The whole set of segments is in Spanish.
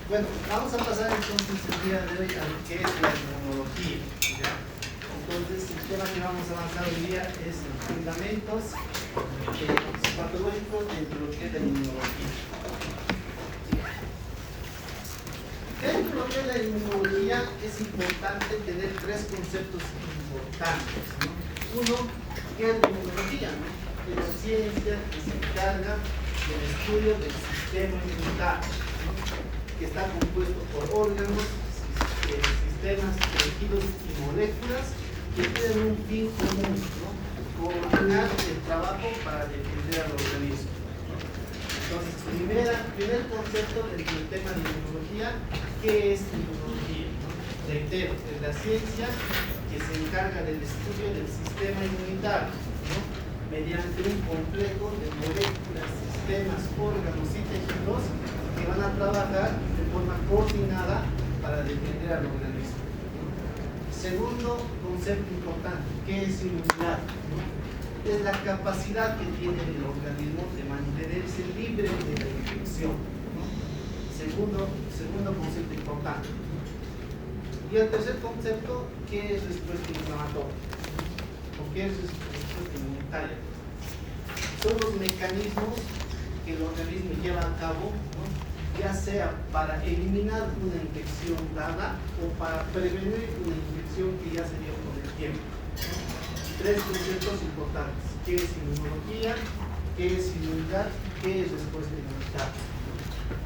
Bueno, vamos a pasar entonces el día de hoy a lo que es la inmunología, ¿ya? Entonces, el tema que vamos a avanzar hoy día es los fundamentos patológicos dentro de lo que es la inmunología. Dentro de lo que es la inmunología es importante tener tres conceptos importantes, ¿no? Uno, ¿qué es la inmunología? ¿No? Es la ciencia que se encarga del estudio del sistema inmunitario, ¿no? Que está compuesto por órganos, sistemas, tejidos y moléculas que tienen un fin común, ¿no? Coordinar el trabajo para defender al organismo, ¿no? Entonces, primer concepto dentro del tema de inmunología, ¿qué es inmunología? ¿No? Reitero, es la ciencia que se encarga del estudio del sistema inmunitario, ¿no? Mediante un complejo de moléculas, sistemas, órganos y tejidos que van a trabajar de forma coordinada para defender al organismo, ¿no? Segundo concepto importante, ¿qué es inmunidad? ¿No? Es la capacidad que tiene el organismo de mantenerse libre de la infección, ¿no? Segundo concepto importante. Y el tercer concepto, ¿qué es respuesta inflamatoria? ¿O qué es respuesta inmunitaria? Son los mecanismos que el organismo lleva a cabo, ¿no? Ya sea para eliminar una infección dada o para prevenir una infección que ya se dio con el tiempo, ¿no? Tres conceptos importantes: ¿qué es inmunología? ¿Qué es inmunidad? ¿Qué es respuesta inmunitaria?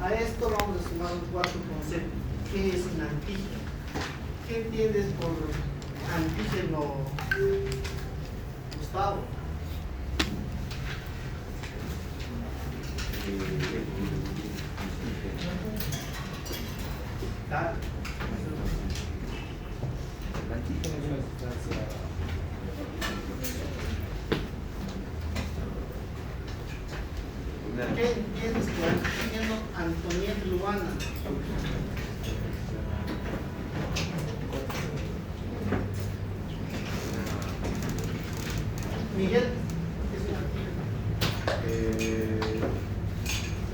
A esto vamos a sumar un cuarto concepto: ¿qué es un antígeno? ¿Qué entiendes por antígeno, Gustavo? ¿Ah? El antígeno es una sustancia. ¿Qué entiendes por antígeno, Antoniel Luana? Miguel, ¿qué es un antígeno?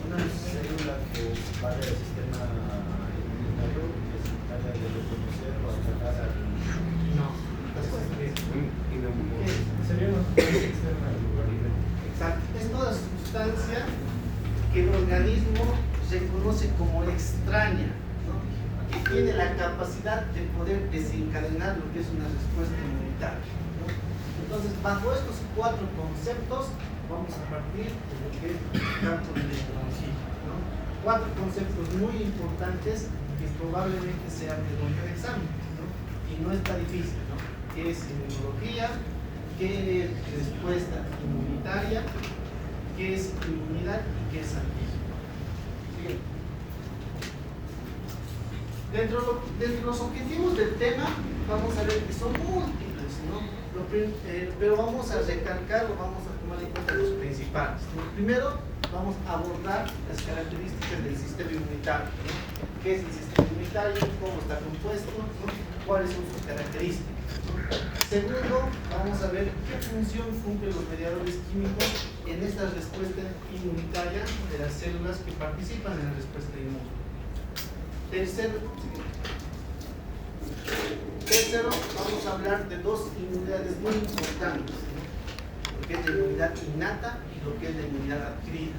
Una célula que es parte del sistema inmunitario que se encarga de reconocer o atacar al. No. Sería una sustancia externa al organismo. Exacto. Es toda sustancia que el organismo reconoce como extraña, ¿no? Que tiene la capacidad de poder desencadenar lo que es una respuesta inmunitaria, ¿no? Entonces, bajo estos cuatro conceptos, vamos a partir de lo que es el campo de la inmunología, ¿no? Cuatro conceptos muy importantes que probablemente sean de el examen, ¿no? Y no está difícil, ¿no? ¿Qué es inmunología? ¿Qué es respuesta inmunitaria? ¿Qué es inmunidad? ¿Y qué es antígeno? Bien. Dentro de los objetivos del tema, vamos a ver que son múltiples, ¿no? Pero vamos a recalcar o vamos a tomar en cuenta los principales, ¿no? Primero, vamos a abordar las características del sistema inmunitario, ¿no? ¿Qué es el sistema inmunitario? ¿Cómo está compuesto? ¿No? ¿Cuáles son sus características? Segundo, vamos a ver qué función cumplen los mediadores químicos en esta respuesta inmunitaria de las células que participan en la respuesta inmune. Tercero, vamos a hablar de dos inmunidades muy importantes, ¿no? Lo que es la inmunidad innata y lo que es la inmunidad adquirida.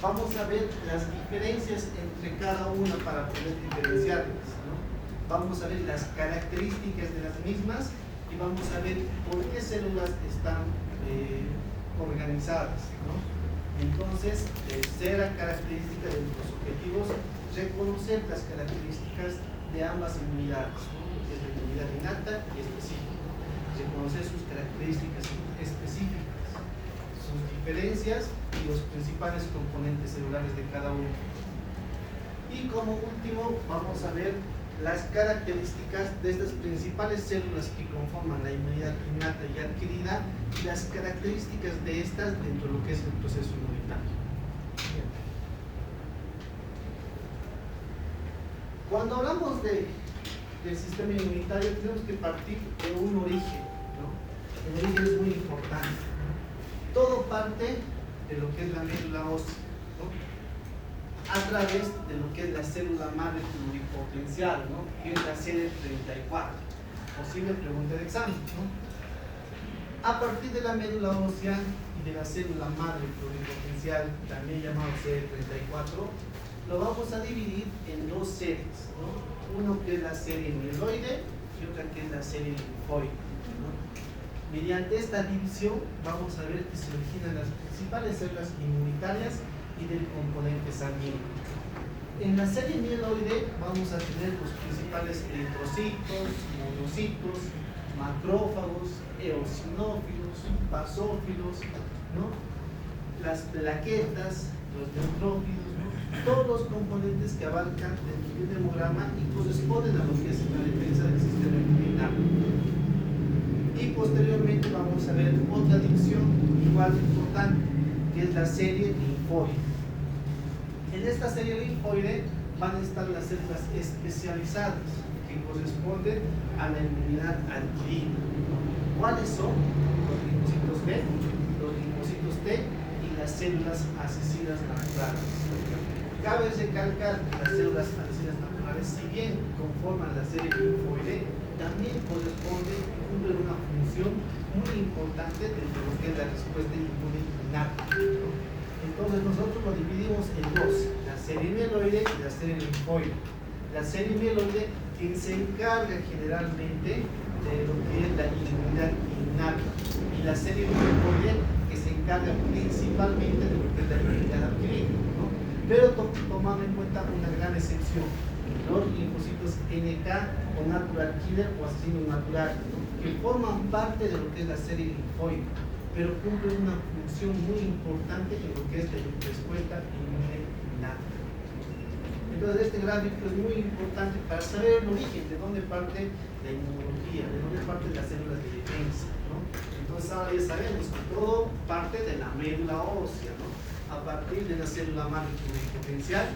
Vamos a ver las diferencias entre cada una para poder diferenciarlas, ¿no? Vamos a ver las características de las mismas y vamos a ver por qué células están organizadas, ¿no? Entonces, tercera característica de los objetivos, reconocer las características de ambas inmunidades, ¿no? Que es la inmunidad innata y específica. Reconocer sus características específicas, sus diferencias y los principales componentes celulares de cada uno. Y como último, vamos a ver las características de estas principales células que conforman la inmunidad innata y adquirida y las características de estas dentro de lo que es el proceso inmunitario. Cuando hablamos del sistema inmunitario, tenemos que partir de un origen, ¿no? El origen es muy importante. Todo parte de lo que es la médula ósea, ¿no? a través de lo que es la célula madre pluripotencial, ¿no? Que es la CD34. Posible pregunta de examen, ¿no? A partir de la médula ósea y de la célula madre pluripotencial, también llamado CD34, lo vamos a dividir en dos series, ¿no? Uno que es la serie mieloide y otra que es la serie linfoide, ¿no? Mediante esta división vamos a ver que se originan las principales células inmunitarias y del componente sanguíneo. En la serie mieloide vamos a tener los principales eritrocitos, monocitos, macrófagos, eosinófilos, basófilos, ¿no? Las plaquetas, los neutrófilos, ¿no? Todos los componentes que abarcan dentro del hemograma y corresponden a lo que es la defensa del sistema inmunitario. Y posteriormente vamos a ver otra división igual de importante, que es la serie linfoide. En esta serie linfoide van a estar las células especializadas que corresponden a la inmunidad adquirida. ¿Cuáles son? Los linfocitos B, los linfocitos T y las células asesinas naturales. Cabe recalcar que las células asesinas naturales, si bien conforman la serie linfoide, también corresponden y cumplen una función muy importante dentro de lo que es la respuesta inmune innata. Entonces nosotros lo dividimos en dos, la serie mieloide y la serie linfoide. La serie mieloide, quien se encarga generalmente de lo que es la inmunidad innata, y la serie linfoide, que se encarga principalmente de lo que es la inmunidad adquirida, ¿no? Pero tomando en cuenta una gran excepción, los linfocitos NK o natural killer o asesino natural, ¿no? Que forman parte de lo que es la serie linfoide, pero cumplen una función muy importante en lo que es la respuesta inmune innata. Entonces este gráfico es muy importante para saber el origen, de dónde parte la inmunología, de dónde parte las células de defensa, ¿no? Entonces ahora ya sabemos que todo parte de la médula ósea, ¿no? A partir de la célula madre pluripotencial,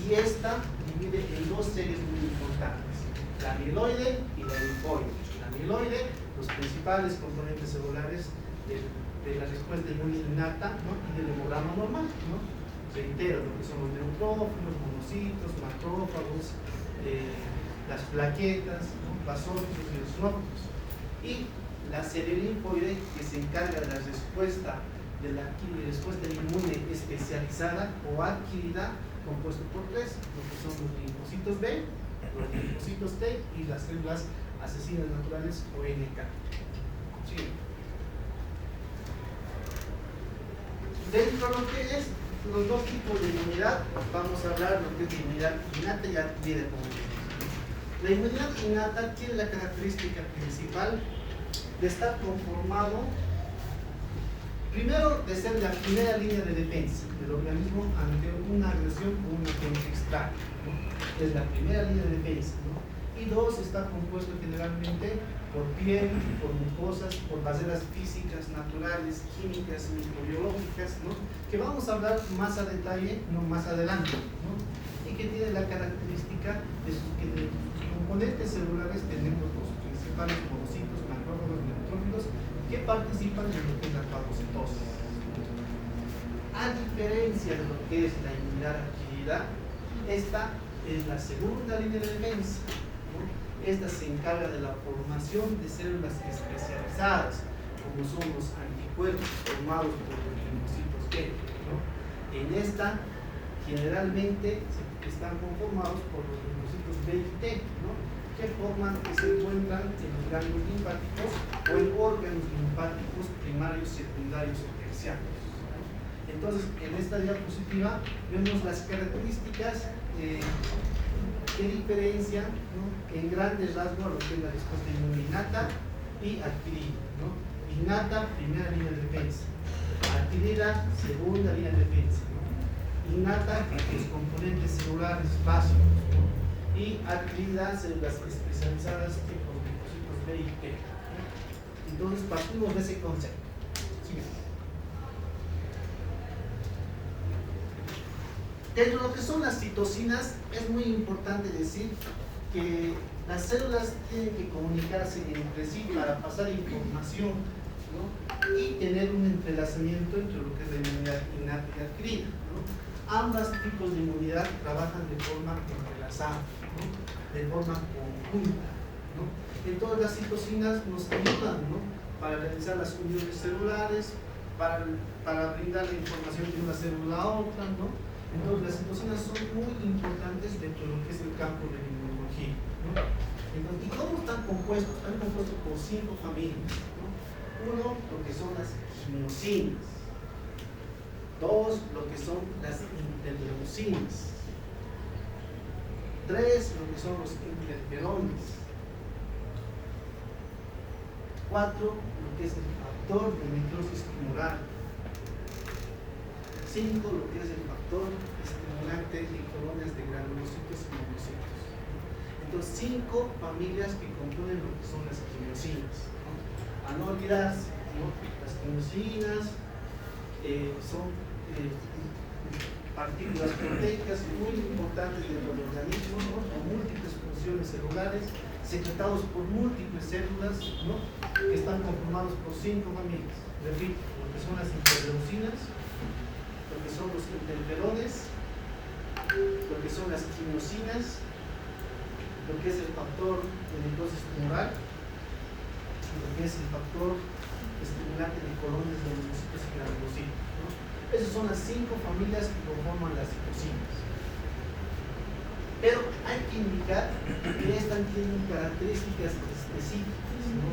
y esta divide en dos series muy importantes, la mieloide y la linfoide. La mieloide, los principales componentes celulares de la respuesta inmune innata, ¿no? Y del hemograma normal, ¿no? Reitero, lo que son los neutrófilos, monocitos, macrófagos, las plaquetas, ¿no? Basófilos y eosinófilos. Y la serie linfoide, que se encarga de la respuesta inmune especializada o adquirida, compuesto por tres, lo que son los linfocitos B, los linfocitos T y las células asesinas naturales o NK. ¿Sí? Dentro de lo que es los dos tipos de inmunidad, vamos a hablar de lo que es inmunidad innata y adquirida, como decimos. La inmunidad innata tiene la característica principal de estar conformado, primero, de ser la primera línea de defensa del organismo ante una agresión o un agente extraño, ¿no? Es la primera línea de defensa, ¿no? Y dos, está compuesto generalmente por piel, por mucosas, por barreras físicas, naturales, químicas, microbiológicas, ¿no? Que vamos a hablar más a detalle, no más adelante, ¿no? Y que tiene la característica de que de sus componentes celulares tenemos los principales monocitos, macrófagos, neutrófilos, que participan en lo que es la fagocitosis. A diferencia de lo que es la inmunidad adquirida, esta es la segunda línea de defensa, ¿no? Esta se encarga de la formación de células especializadas, como son los anticuerpos formados por los linfocitos T, ¿no? En esta, generalmente, están conformados por los linfocitos B y T, ¿no? Que se encuentran en los ganglios linfáticos o en órganos linfáticos primarios, secundarios o terciarios. Entonces, en esta diapositiva vemos las características que diferencian, ¿no? En grandes rasgos a lo que es la respuesta inmune innata y adquirida, ¿no? Innata, primera línea de defensa; adquirida, segunda línea de defensa, ¿no? Innata, los componentes celulares básicos, ¿no? Y adquirida, células especializadas tipo los linfocitos B y T, ¿no? Entonces partimos de ese concepto. Sigue. Dentro de lo que son las citocinas, es muy importante decir que las células tienen que comunicarse entre sí para pasar información, ¿no? Y tener un entrelazamiento entre lo que es la inmunidad innata y adquirida, ¿no? ambos tipos de inmunidad trabajan de forma entrelazada, ¿no? De forma conjunta, ¿no? Entonces las citocinas nos ayudan, ¿no? Para realizar las uniones celulares, para brindar la información de una célula a otra, ¿no? Entonces las citocinas son muy importantes dentro de lo que es el campo de la inmunología, ¿no? Entonces, ¿y cómo están compuestos? Están compuestos por 5 familias, ¿no? Uno, lo que son las quimiosinas. 2, lo que son las interleucinas. 3, lo que son los interferones. 4, lo que es el factor de necrosis tumoral. 5, lo que es el factor estimulante en colonias de granulocitos y monocitos. Entonces, 5 familias que componen lo que son las quimiosinas, ¿no? A no olvidarse, ¿no? Las quimiosinas son partículas proteicas muy importantes dentro del organismo, ¿no? Con múltiples funciones celulares, secretados por múltiples células, ¿no? Que están conformados por 5 familias. Repito, lo que son las interleucinas, lo que son los interferones, lo que son las quimiosinas, lo que es el factor de necrosis tumoral, lo que es el factor estimulante de colonias de monocitos y granulocitos, ¿no? Esas son las 5 familias que conforman las citocinas. Pero hay que indicar que estas tienen características específicas, ¿no?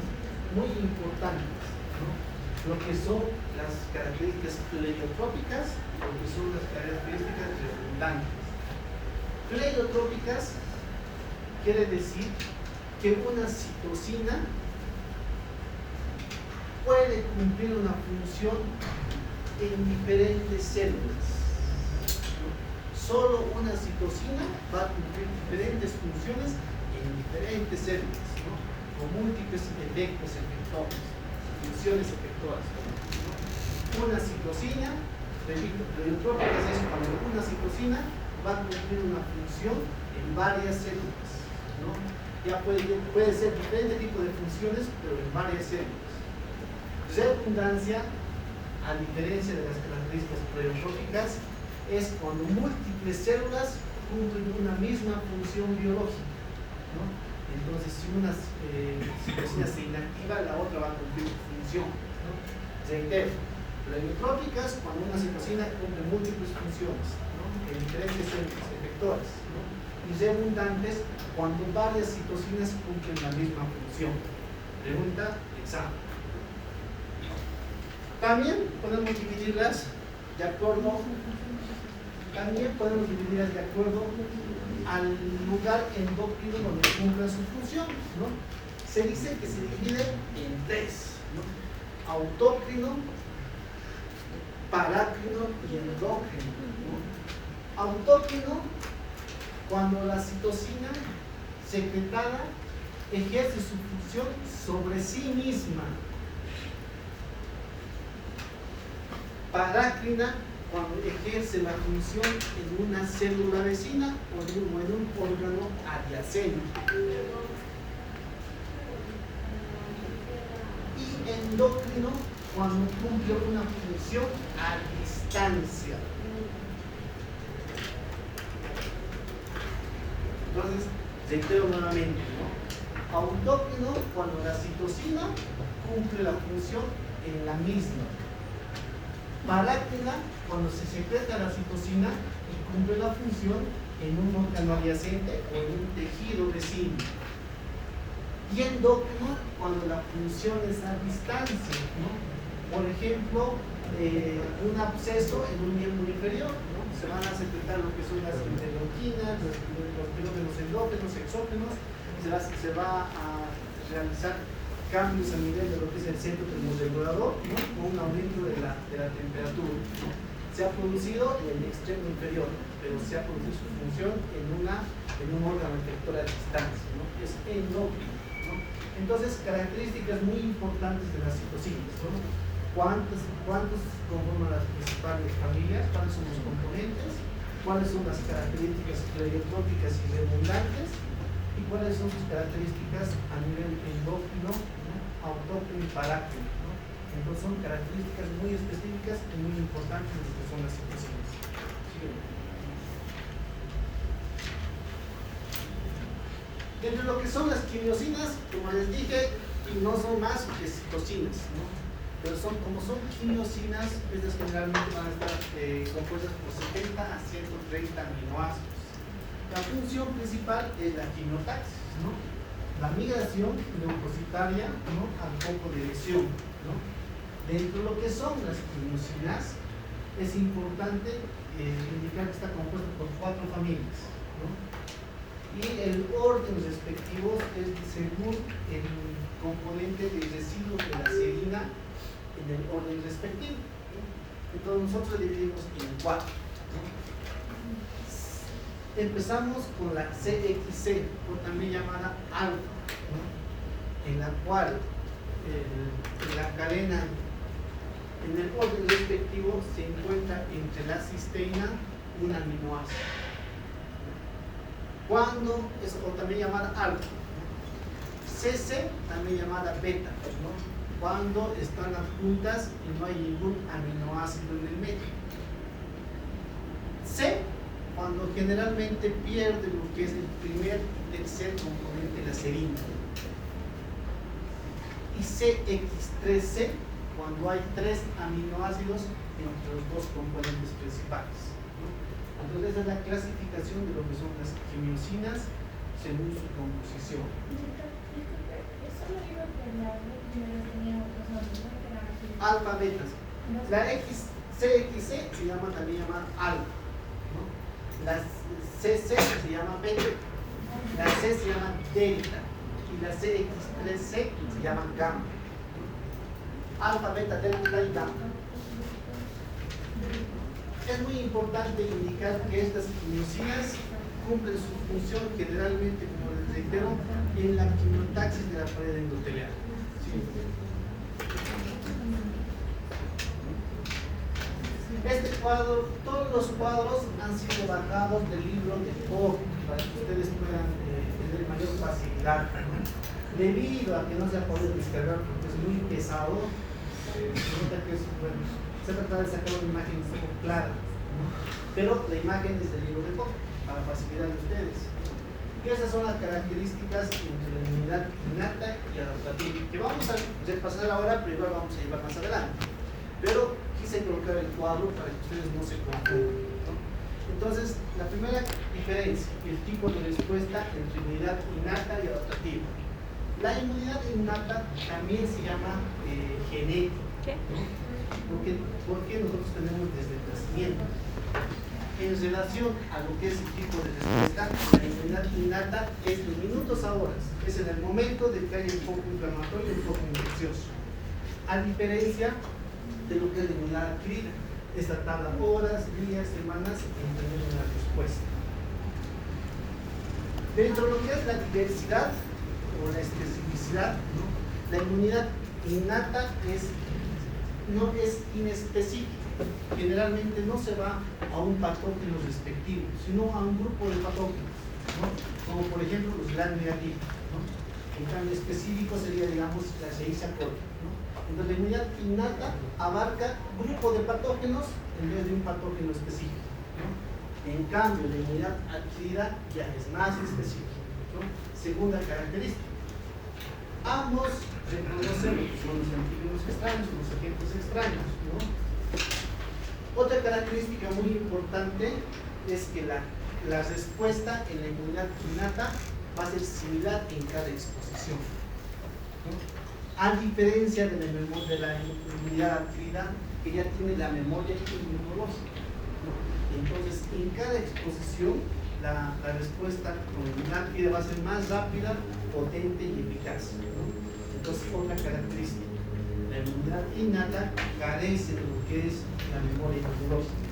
Muy importantes, ¿no? Lo que son las características pleiotrópicas y lo que son las características redundantes. Pleiotrópicas quiere decir que una citocina puede cumplir una función en diferentes células. Solo una citocina va a cumplir diferentes funciones en diferentes células, ¿no? Con múltiples efectos efectores, funciones efectoras, ¿no? Una citocina, repito, pleiotrópicas es cuando una citocina va a cumplir una función en varias células, ¿no? Ya puede ser diferente tipo de funciones, pero en varias células. Redundancia, a diferencia de las características pleiotrópicas, es cuando múltiples células cumplen una misma función biológica, ¿no? Entonces, si una citocina se inactiva, la otra va a cumplir su función, ¿no? Reitero, pleiotrópicas, cuando una citocina cumple múltiples funciones, ¿no? En diferentes células efectoras, ¿no? Y redundantes, cuando varias citocinas cumplen la misma función. Pregunta, examen. También podemos dividirlas de acuerdo al lugar endocrino donde cumpla su función, ¿no? Se dice que se divide en 3, ¿no? Autócrino, parácrino y endócrino, ¿no? Autócrino, cuando la citocina secretada ejerce su función sobre sí misma. Parácrina, cuando ejerce la función en una célula vecina o en un órgano adyacente. Y endócrino, cuando cumple una función a distancia. Entonces, reitero nuevamente, ¿no? Autócrino, cuando la citocina cumple la función en la misma. Parácrina, cuando se secreta la citocina y cumple la función en un órgano adyacente o en un tejido vecino. Y endócrino, cuando la función es a distancia, ¿no? Por ejemplo, un absceso en un miembro inferior, ¿no? Se van a secretar lo que son las interleuquinas, los pirógenos endógenos, exógenos, se va a realizar cambios a nivel de lo que es el centro termorregulador, ¿no? Con un aumento de la temperatura, ¿no? Se ha producido en el extremo inferior, pero se ha producido su función en un órgano efector a distancia, ¿no? Es endócrino, ¿no? Entonces, características muy importantes de las citocinas, ¿no? ¿Cuántos conforman las principales familias? ¿Cuáles son los componentes? ¿Cuáles son las características pleiotrópicas y redundantes? ¿Y cuáles son sus características a nivel endócrino, ¿no? Autócrino y parácrino, ¿no? Entonces son características muy específicas y muy importantes de lo que son las citocinas. Dentro de lo que son las quimiosinas, como les dije, no son más que citocinas, ¿no? Pero como son quimiosinas, estas generalmente van a estar compuestas por 70 a 130 aminoácidos. La función principal es la quimiotaxis, ¿no? La migración leucocitaria, ¿no?, al foco de lesión, ¿no? Dentro de lo que son las quimiosinas, es importante indicar que está compuesta por 4 familias, ¿no? Y el orden respectivo es según el componente de residuos de la serina en el orden respectivo, ¿no? Entonces nosotros dividimos en 4, ¿no? Empezamos con la CXC, o también llamada alfa, ¿no?, en la cual la cadena en el orden respectivo se encuentra entre la cisteína un aminoácido. Cuando es, o también llamada alfa, ¿no? CC, también llamada beta, ¿no?, cuando están juntas y no hay ningún aminoácido en el medio. C, cuando generalmente pierde lo que es el primer y tercer componente de la serina. Y CX3C, cuando hay 3 aminoácidos entre los 2 componentes principales, ¿no? Entonces esa es la clasificación de lo que son las quimiosinas según su composición. Alfa, betas. La CXC se llama también alfa, ¿no? La CC se llama beta, la C se llama delta y la CX3C se llama gamma. Alfa, beta, delta y gamma. Es muy importante indicar que estas quimiosinas cumplen su función generalmente, como les reitero, en la quimiotaxis de la pared endotelial. ¿Sí? Este cuadro, todos los cuadros han sido bajados del libro de Koch para que ustedes puedan tener mayor facilidad, ¿no? Debido a que no se ha podido descargar porque es muy pesado, se trata de sacar una imagen un poco clara, ¿no? Pero la imagen es del libro de Koch para facilitar a ustedes. Y esas son las características entre la inmunidad innata y adaptativa, que vamos a repasar ahora, pero igual vamos a llevar más adelante. Pero quise colocar el cuadro para que ustedes no se confundan, ¿no? Entonces, la primera diferencia, el tipo de respuesta entre inmunidad innata y adaptativa. La inmunidad innata también se llama genética, ¿no? Porque nosotros tenemos desde el nacimiento. En relación a lo que es el tipo de respuesta, la inmunidad innata es de minutos a horas, es en el momento de que hay un foco inflamatorio y un foco infeccioso. A diferencia de lo que es la inmunidad adquirida, esta tarda horas, días, semanas en tener una respuesta. Dentro de lo que es la diversidad o la especificidad, ¿no?, la inmunidad innata no es inespecífica. Generalmente no se va a un patógeno respectivo, sino a un grupo de patógenos, ¿no?, como por ejemplo los gram negativos, ¿no? En cambio específico sería, digamos, la Escherichia coli, ¿no? Entonces la inmunidad innata abarca un grupo de patógenos en vez de un patógeno específico, ¿no? En cambio la inmunidad adquirida ya es más específica, ¿no? Segunda característica, ambos reconocen lo que son los antígenos extraños, los agentes extraños, ¿no? Otra característica muy importante es que la respuesta en la inmunidad innata va a ser similar en cada exposición, ¿no?, a diferencia de la inmunidad adquirida, que ya tiene la memoria inmunológica, ¿no? Entonces, en cada exposición, la respuesta con la inmunidad adquirida va a ser más rápida, potente y eficaz, ¿no? Entonces, otra característica. La inmunidad innata carece de lo que es la memoria inmunológica.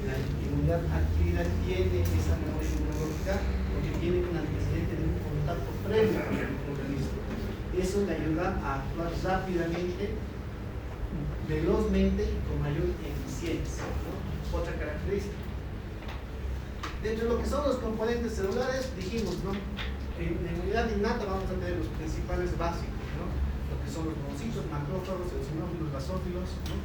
La inmunidad adquirida tiene esa memoria inmunológica porque tiene un antecedente de un contacto previo con el organismo. Eso le ayuda a actuar rápidamente, velozmente y con mayor eficiencia, ¿no? Otra característica. Dentro de lo que son los componentes celulares, dijimos, ¿no?, en la inmunidad innata vamos a tener los principales básicos, ¿no?, lo que son los monocitos, macrófagos, eosinófilos, basófilos, ¿no?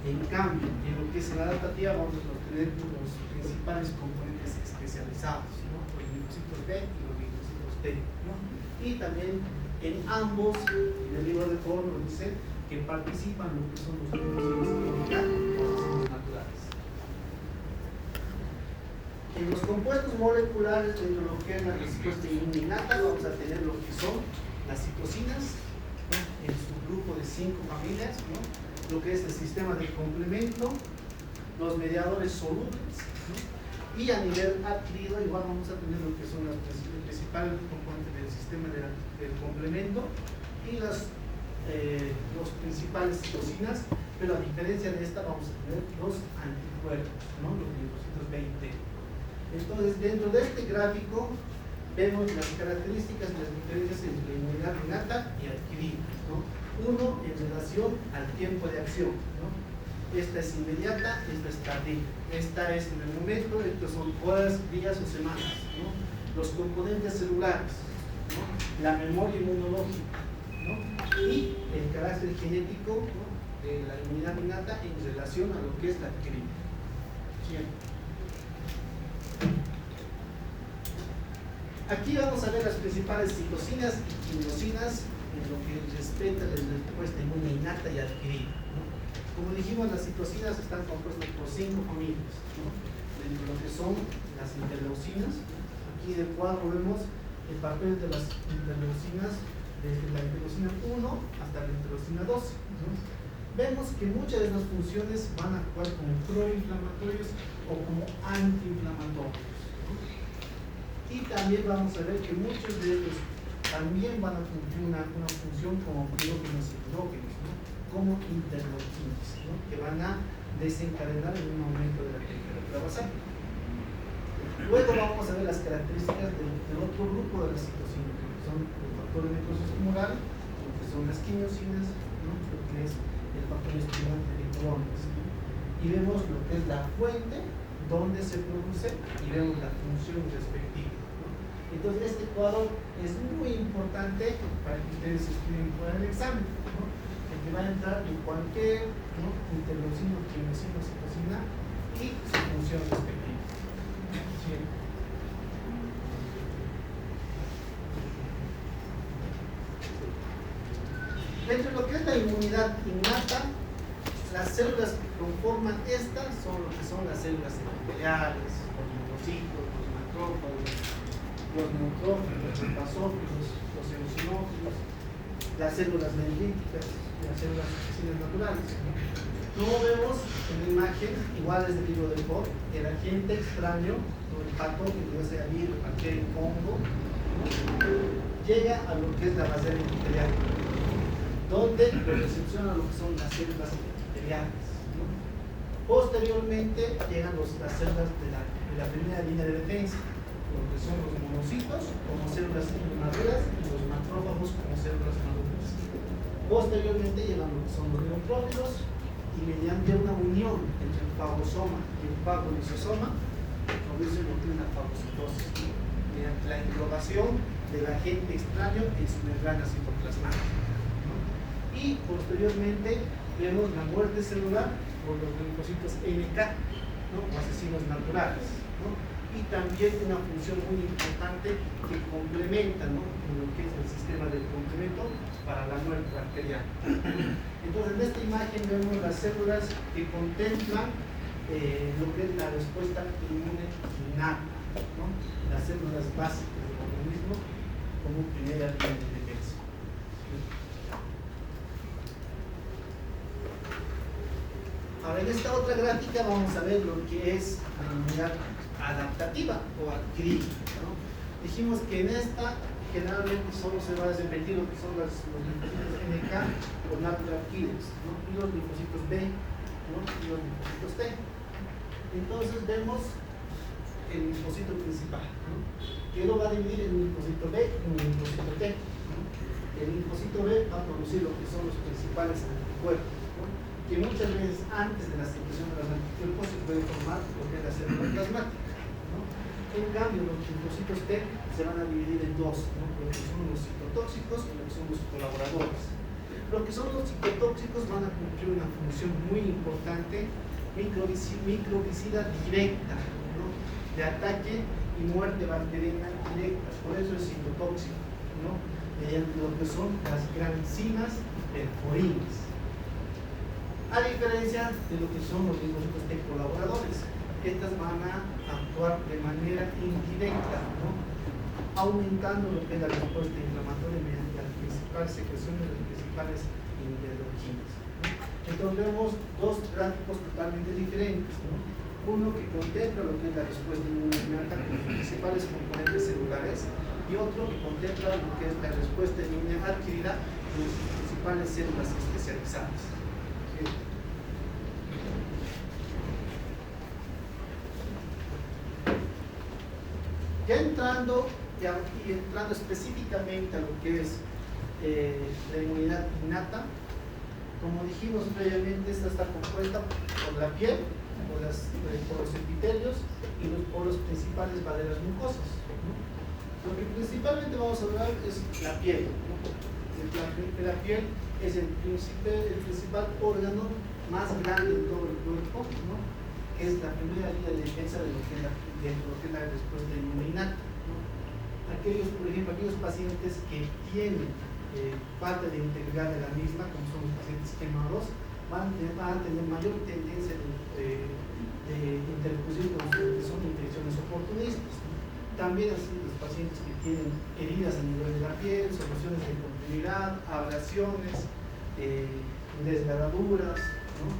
En cambio, en lo que es la adaptativa vamos a obtener los principales componentes especializados, ¿no? Los linfocitos B y los linfocitos T, ¿no? Y también en ambos, en el libro de Ford nos dice que participan lo que son los linfocitos naturales. En los compuestos moleculares, dentro de lo que es la respuesta inmunológica, vamos a tener lo que son las citocinas, ¿no? En su grupo de 5 familias, ¿no? Lo que es el sistema de complemento, los mediadores solubles, ¿no? Y a nivel adquirido igual vamos a tener lo que son las principales componentes del sistema del complemento y los principales citocinas, pero a diferencia de esta vamos a tener los anticuerpos, ¿no? Los linfocitos B y T. Entonces, dentro de este gráfico vemos las características de las diferencias entre inmunidad innata y adquirida, ¿no? Uno, en relación al tiempo de acción, ¿no? Esta es inmediata, esta es tardía. Esta es en el momento, estos son horas, días o semanas, ¿no? Los componentes celulares, ¿no? La memoria inmunológica, ¿no? Y el carácter genético, ¿no? De la inmunidad innata en relación a lo que es la adquirida. Siempre. Aquí vamos a ver las principales citocinas y quimosinas en lo que respecta a la respuesta inmune innata y adquirida, ¿no? Como dijimos, las citocinas están compuestas por 5 familias, ¿no? Dentro de lo que son las interleucinas, ¿no? Aquí en el cuadro vemos el papel de las interleucinas desde la interleucina 1 hasta la interleucina 12, ¿no? Vemos que muchas de las funciones van a actuar como proinflamatorios o como antiinflamatorios, ¿no? Y también vamos a ver que muchos de ellos también van a cumplir una función como pirógenos y endógenos, ¿no? Como interleucinas, ¿no? Que van a desencadenar en un aumento de la temperatura basal. Luego vamos a ver las características del otro grupo de las citocinas, que son el factor de necrosis tumoral, lo que son las quimiosinas, ¿no? Lo que es el factor estimulante de colones, ¿no? Y vemos lo que es la fuente, donde se produce, y vemos la función respectiva. Entonces este cuadro es muy importante para que ustedes estudien por el examen, ¿no? Porque va a entrar en cualquier, ¿no? Interleucina, quimiosina, citocina y su función respectiva. ¿Sí? Dentro de lo que es la inmunidad innata, las células que conforman esta son lo que son las células epiteliales, los linfocitos, los macrófagos, los neutrófilos, los basófilos, los eosinófilos, las células dendríticas y las células naturales, ¿no? Como vemos en la imagen, igual es del libro de Ford, el agente extraño, o el patógeno, ya sea virus, bacteria, hongo, ¿no? Llega a lo que es la barrera epitelial, donde recepciona lo que son las células epiteliales, ¿no? Posteriormente llegan las células de la primera línea de defensa, lo que son los monocitos como células inmaduras y los macrófagos como células maduras. Posteriormente llegan lo que son los neutrófilos y mediante una unión entre el fagosoma y el fagolisosoma produce lo que es una fagocitosis, mediante la englobación del agente extraño en su membrana citoplasmática, ¿no? Y posteriormente vemos la muerte celular por los linfocitos NK, ¿no? O asesinos naturales, ¿no? Y también una función muy importante que complementa, ¿no? Lo que es el sistema de complemento para la muerte bacteriana. Entonces en esta imagen vemos las células que contemplan lo que es la respuesta inmune innata, ¿no? Las células básicas del organismo como primera línea de defensa. Ahora en esta otra gráfica vamos a ver lo que es la inmunidad adaptativa o adquirida, ¿no? Dijimos que en esta generalmente solo se va a repetir lo que son los linfocitos NK o natural killers, ¿no? Y los linfocitos B, ¿no? Y los linfocitos T. Entonces vemos el linfocito principal, ¿no? Que lo va a dividir en un linfocito B y un linfocito T, ¿no? El linfocito B va a producir lo que son los principales anticuerpos, ¿no? Que muchas veces antes de la secreción de los anticuerpos se puede formar lo que es la célula plasmática, ¿no? En cambio, los linfocitos T se van a dividir en dos, ¿no? Lo que son los citotóxicos y lo que son los colaboradores. Lo que son los citotóxicos van a cumplir una función muy importante, microbicida directa, ¿no? De ataque y muerte bacteriana directa, por eso es citotóxico, ¿no? Mediante lo que son las granzimas perforinas. A diferencia de lo que son los linfocitos T colaboradores, estas van a actuar de manera indirecta, ¿no? Aumentando lo que es la respuesta inflamatoria mediante la principal secreción de las principales interleuquinas, ¿no? Entonces vemos dos gráficos totalmente diferentes, ¿no? Uno que contempla lo que es la respuesta inmunológica con los principales componentes celulares y otro que contempla lo que es la respuesta inmune adquirida con sus principales células especializadas. ¿Sí? Ya entrando específicamente a lo que es la inmunidad innata, como dijimos previamente, esta está compuesta por la piel, por los epitelios y por los principales barreras mucosas, ¿no? Lo que principalmente vamos a hablar es la piel, ¿no? La piel es el principal órgano más grande de todo el cuerpo, ¿no? Que es la primera línea de defensa de lo que es la respuesta inmunitaria, ¿no? Por ejemplo, aquellos pacientes que tienen falta de integridad de la misma, como son los pacientes quemados, van a tener mayor tendencia de intercurrir con lo que son infecciones oportunistas, ¿no? También así los pacientes que tienen heridas a nivel de la piel, soluciones de continuidad, abrasiones, desgarraduras, ¿no?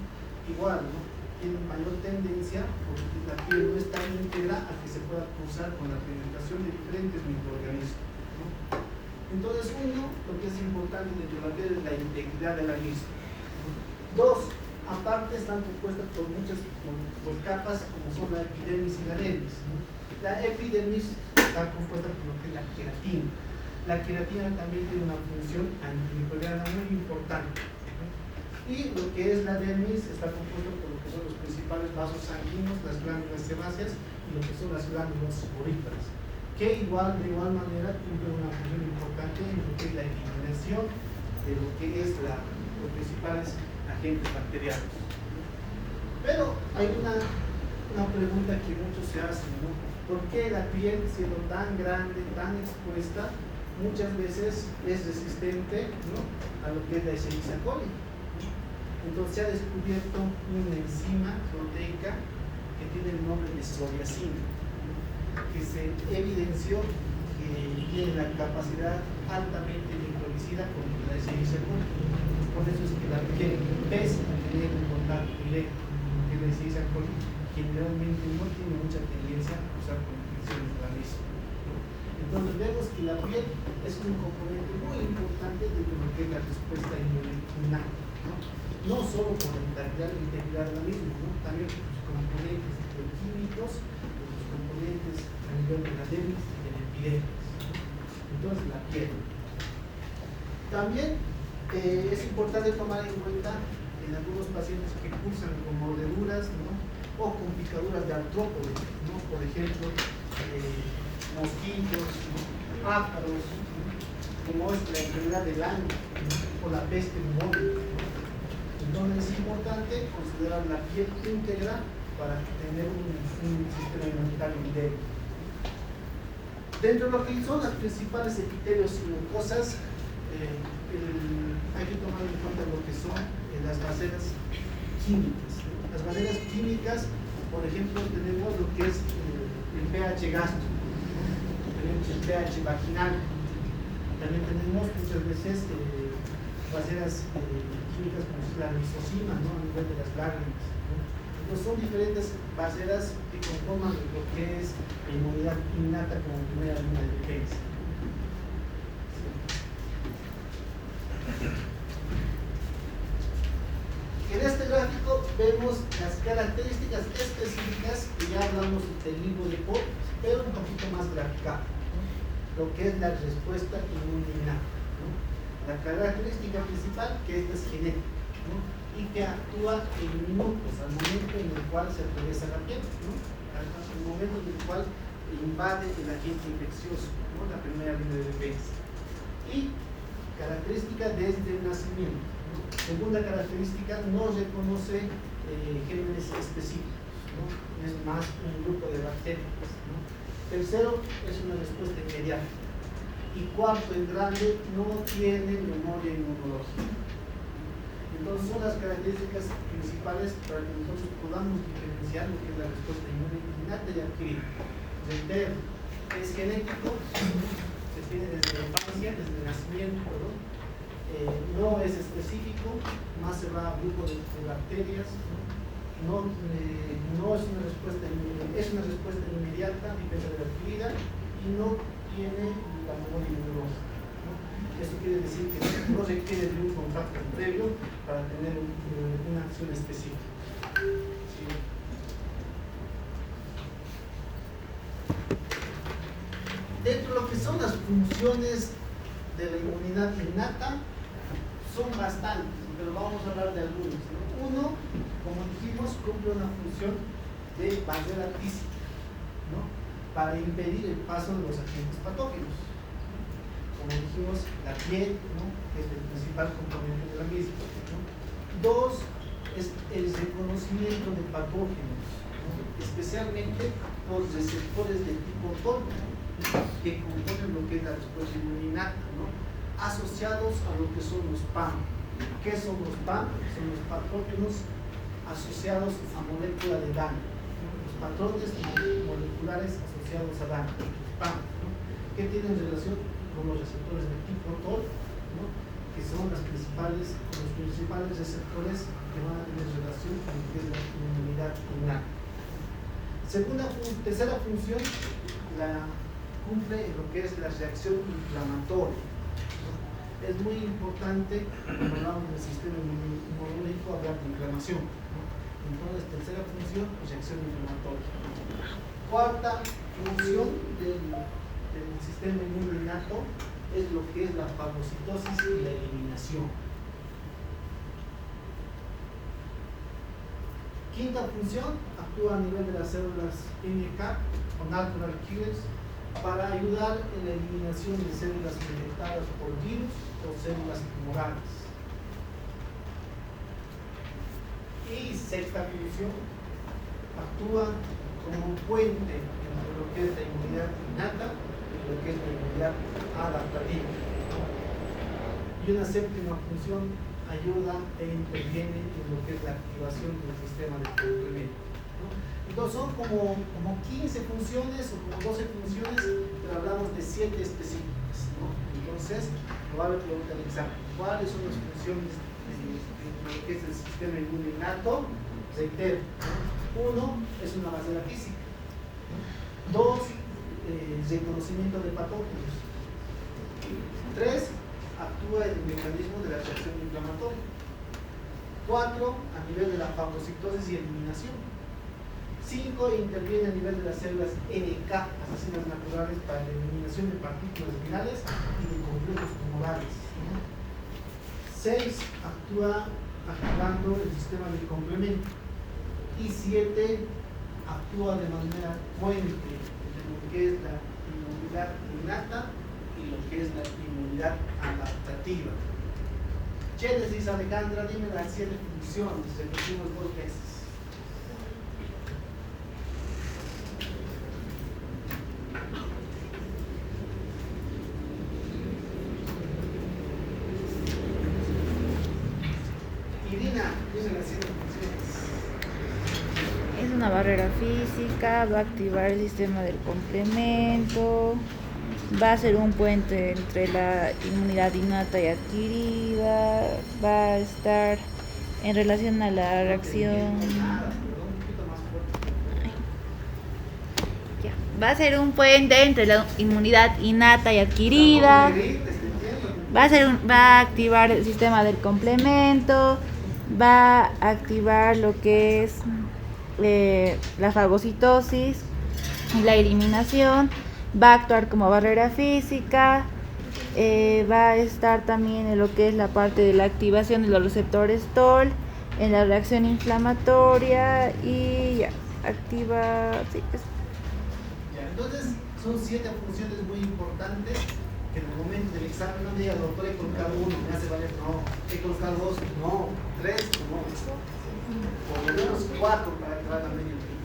Igual, ¿no? Tienen mayor tendencia, porque la piel no está íntegra, a que se pueda cruzar con la penetración de diferentes microorganismos, ¿no? Entonces, uno, lo que es importante dentro de la piel es la integridad de la misma, ¿no? Dos, aparte están compuestas por muchas capas, como son la epidermis y la dermis, ¿no? La epidermis está compuesta por lo que es la queratina. La queratina también tiene una función antimicrobiana muy importante, ¿no? Y lo que es la dermis está compuesta por lo que son los principales vasos sanguíneos, las glándulas sebáceas y lo que son las glándulas sudoríparas, que de igual manera cumplen una función importante en lo que es la eliminación de lo que es los principales agentes bacterianos. Pero hay una pregunta que muchos se hacen, ¿no? ¿Por qué la piel, siendo tan grande, tan expuesta, muchas veces es resistente, ¿no?, a lo que es la Escherichia coli? Entonces se ha descubierto una enzima proteica que tiene el nombre de psoriacina, que se evidenció que tiene la capacidad altamente microbicida contra la Escherichia coli. Por eso es que la piel, pese a tener un contacto directo con la Escherichia coli, generalmente no tiene mucha tendencia a cruzar con infecciones de la misma, ¿no? Entonces vemos que la piel es un componente muy importante de lo que es la respuesta inmunitaria, ¿no? No solo por la integridad de la misma, ¿no?, también por sus componentes bioquímicos, por sus componentes a nivel de la dermis y de la epidermis, ¿no? Entonces la piel. También es importante tomar en cuenta en algunos pacientes que cursan con mordeduras, ¿no?, o con picaduras de artrópodo, ¿no?, por ejemplo, mosquitos, ¿no?, ácaros, ¿no?, como es la enfermedad del año, ¿no?, o la peste bubónica, ¿no? Entonces es importante considerar la piel íntegra para tener un sistema inmunitario débil. Dentro de lo que son las principales epitelios y mucosas, hay que tomar en cuenta lo que son las barreras químicas. Las barreras químicas, por ejemplo, tenemos lo que es el pH gástrico, ¿no?, tenemos el pH vaginal, también tenemos muchas veces barreras químicas como es la lisosima, ¿no?, a nivel de las lágrimas, ¿no? Entonces son diferentes barreras que conforman lo que es la inmunidad innata como primera línea de defensa. En este gráfico vemos las características específicas que ya hablamos del libro de Pohl, pero un poquito más graficado, ¿no?, lo que es la respuesta inmunitaria, ¿no? La característica principal, que esta es genética, ¿no?, y que actúa en minutos al momento en el cual se atraviesa la piel, ¿no?, al momento en el cual invade el agente infeccioso, ¿no?, la primera línea de defensa. Y característica desde el nacimiento, ¿no? Segunda característica, no reconoce gérmenes específicos, ¿no? Es más un grupo de bacterias, ¿no? Tercero, es una respuesta inmediata. Y cuarto, el grande, no tiene memoria inmunológica. Entonces son las características principales para que nosotros podamos diferenciar lo que es la respuesta inmune innata y adquirida. Reitero, es genético, se tiene desde la infancia, desde el nacimiento, ¿no? No es específico, más se va a grupo de bacterias, no es una respuesta es una respuesta inmediata, depende de la adquirida, y no tiene la memoria inmunológica, ¿no? Eso quiere decir que no requiere de un contacto previo para tener una acción específica. ¿Sí? Dentro de lo que son las funciones de la inmunidad innata, son bastantes, pero vamos a hablar de algunos, ¿no? Uno, como dijimos, cumple una función de barrera física, ¿no? Para impedir el paso de los agentes patógenos. Como dijimos, la piel, ¿no? Es el principal componente de la misma, ¿no? Dos, es el reconocimiento de patógenos, ¿no? Especialmente por receptores de tipo TOL, que componen lo que es la respuesta inmunitaria, ¿no? Asociados a lo que son los PAM. ¿Qué son los PAM? Son los patógenos asociados a molécula de daño, ¿no? Los patrones moleculares asociados a daño, los PAM, ¿no? Que tienen relación con los receptores de tipo TOL, ¿no? Que son los principales receptores que van a tener relación con lo que es la inmunidad innata. Tercera función, la cumple en lo que es la reacción inflamatoria. Es muy importante cuando hablamos del sistema inmunológico hablar de inflamación, ¿no? Entonces, tercera función, reacción inflamatoria. Cuarta función del sistema inmune innato es lo que es la fagocitosis y la eliminación. Quinta función, actúa a nivel de las células NK o natural killers para ayudar en la eliminación de células infectadas por virus o células tumorales. Y sexta función, actúa como un puente entre lo que es la inmunidad innata y lo que es la inmunidad adaptativa. Y una séptima función, ayuda e interviene en lo que es la activación del sistema de complemento, ¿no? Entonces son como 15 funciones o como 12 funciones, pero hablamos de 7 específicas, ¿no? Entonces, probable pregunta del examen, ¿cuáles son las funciones de lo que es el sistema inmune innato? Reitero, ¿no? 1 es una barrera física, 2 reconocimiento de patógenos, 3 actúa en el mecanismo de la reacción inflamatoria, 4 a nivel de la fagocitosis y eliminación, 5 interviene a nivel de las células NK, asesinas naturales, para la eliminación de partículas virales y de complejos tumorales, ¿no? 6 actúa activando el sistema de complemento, y 7 actúa de manera puente entre lo que es la inmunidad innata y lo que es la inmunidad adaptativa. Génesis, Alejandra, dime las 7 funciones, repetimos 2 veces. Irina, dime las 7 funciones. Es una barrera física, va a activar el sistema del complemento, va a ser un puente entre la inmunidad innata y adquirida, va a estar en relación a la reacción. Va a ser un puente entre la inmunidad innata y adquirida, va a activar el sistema del complemento, va a activar lo que es la fagocitosis y la eliminación, va a actuar como barrera física, va a estar también en lo que es la parte de la activación de los receptores TOL, en la reacción inflamatoria y ya, activa, sí, Entonces, son 7 funciones muy importantes que en el momento del examen no me diga, doctor, he colocado 1, me hace valer, no, he colocado 2, no, 3, no, por lo menos 4 para entrar a medio tiempo.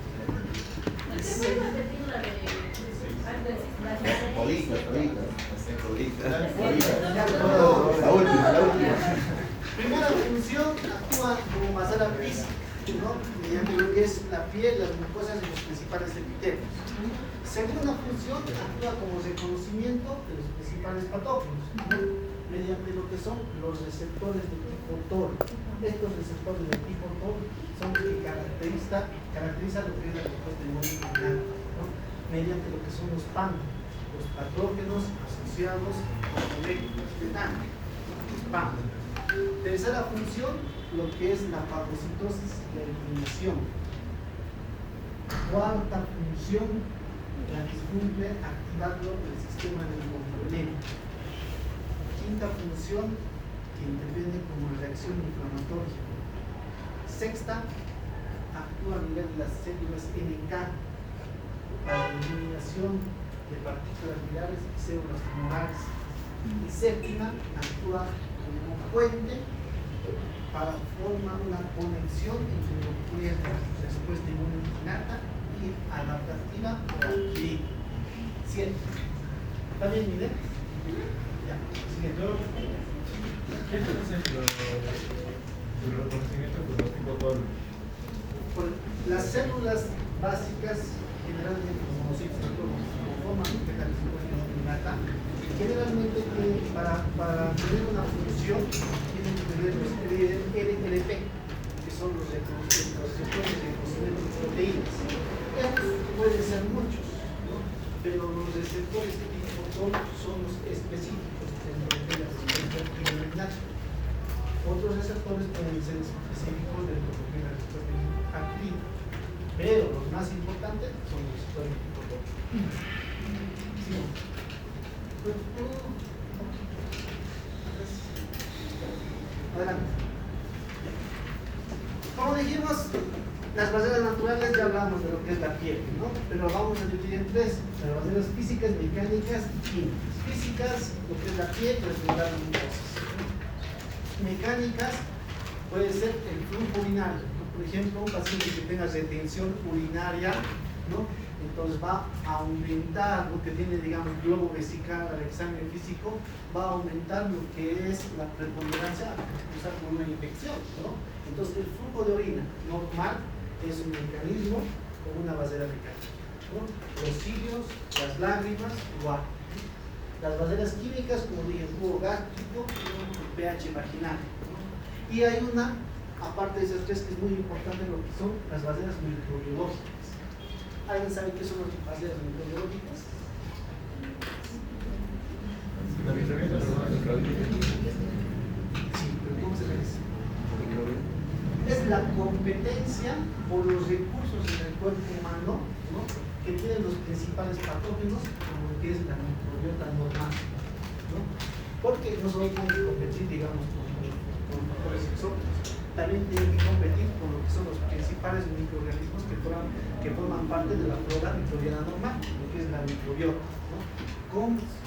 La última. Primera función, actúa como mazara física, ¿no? Mediante lo que es la piel, las mucosas y los principales epitelios. Segunda función, actúa como reconocimiento de los principales patógenos, ¿no? Mediante lo que son los receptores de tipo TOR. Estos receptores de tipo TOR son los que caracterizan lo que es la respuesta inmunitaria, ¿no? Mediante lo que son los PAN, los patógenos asociados a moléculas de sangre, los PAN. Tercera función, lo que es la fagocitosis y la eliminación. Cuarta función, la que cumple activando el sistema del complemento. Quinta función, que interviene como reacción inflamatoria. Sexta, actúa a nivel de las células NK para la eliminación de partículas virales y células tumorales. Y séptima, actúa como puente para formar una conexión entre lo que es la respuesta inmune innata y adaptativa o adquirida. 7. ¿Está bien, Miguel? Ya, siguiente. ¿Qué es el reconocimiento tipo TOR? Las células básicas, generalmente los monocitos, conforman lo que es la respuesta inmune innata, generalmente para tener una función tienen que tener los LP, que son los receptores de reconocimiento de proteínas. Estos pueden ser muchos, ¿no? Pero los receptores tipo TOR son los específicos dentro de la respuesta inmune innata. Otros receptores pueden ser específicos dentro de la respuesta inmune adquirida, pero los más importantes son los receptores tipo TOR. ¿Sí? Adelante. Como dijimos, las barreras naturales ya hablamos de lo que es la piel, ¿no? Pero vamos a dividir en tres: las barreras físicas, mecánicas y químicas. Físicas, lo que es la piel, regular mucosas. Mecánicas, puede ser el flujo urinario, ¿no? Por ejemplo, un paciente que tenga retención urinaria, ¿no? Entonces va a aumentar lo que tiene, digamos, globo vesical al examen físico, va a aumentar lo que es la preponderancia a causar por una infección, ¿no? Entonces el flujo de orina normal es un mecanismo con una basera mecánica, ¿no? Los cilios, las lágrimas, igual. Las baseras químicas, como dije, el jugo gástrico, el pH vaginal, ¿no? Y hay una, aparte de esas tres, que es muy importante, lo que son las baseras microbiológicas. ¿Alguien sabe qué son las baseras microbiológicas? Sí, pero ¿cómo se dice? Es la competencia por los recursos en el cuerpo humano, ¿no? Que tienen los principales patógenos, como lo que es la microbiota normal, ¿no? Porque no solo tienen que competir, digamos, con factores exóticos, también tienen que competir con lo que son los principales microorganismos que forman parte de la flora microbiana normal, lo que es la microbiota, ¿no?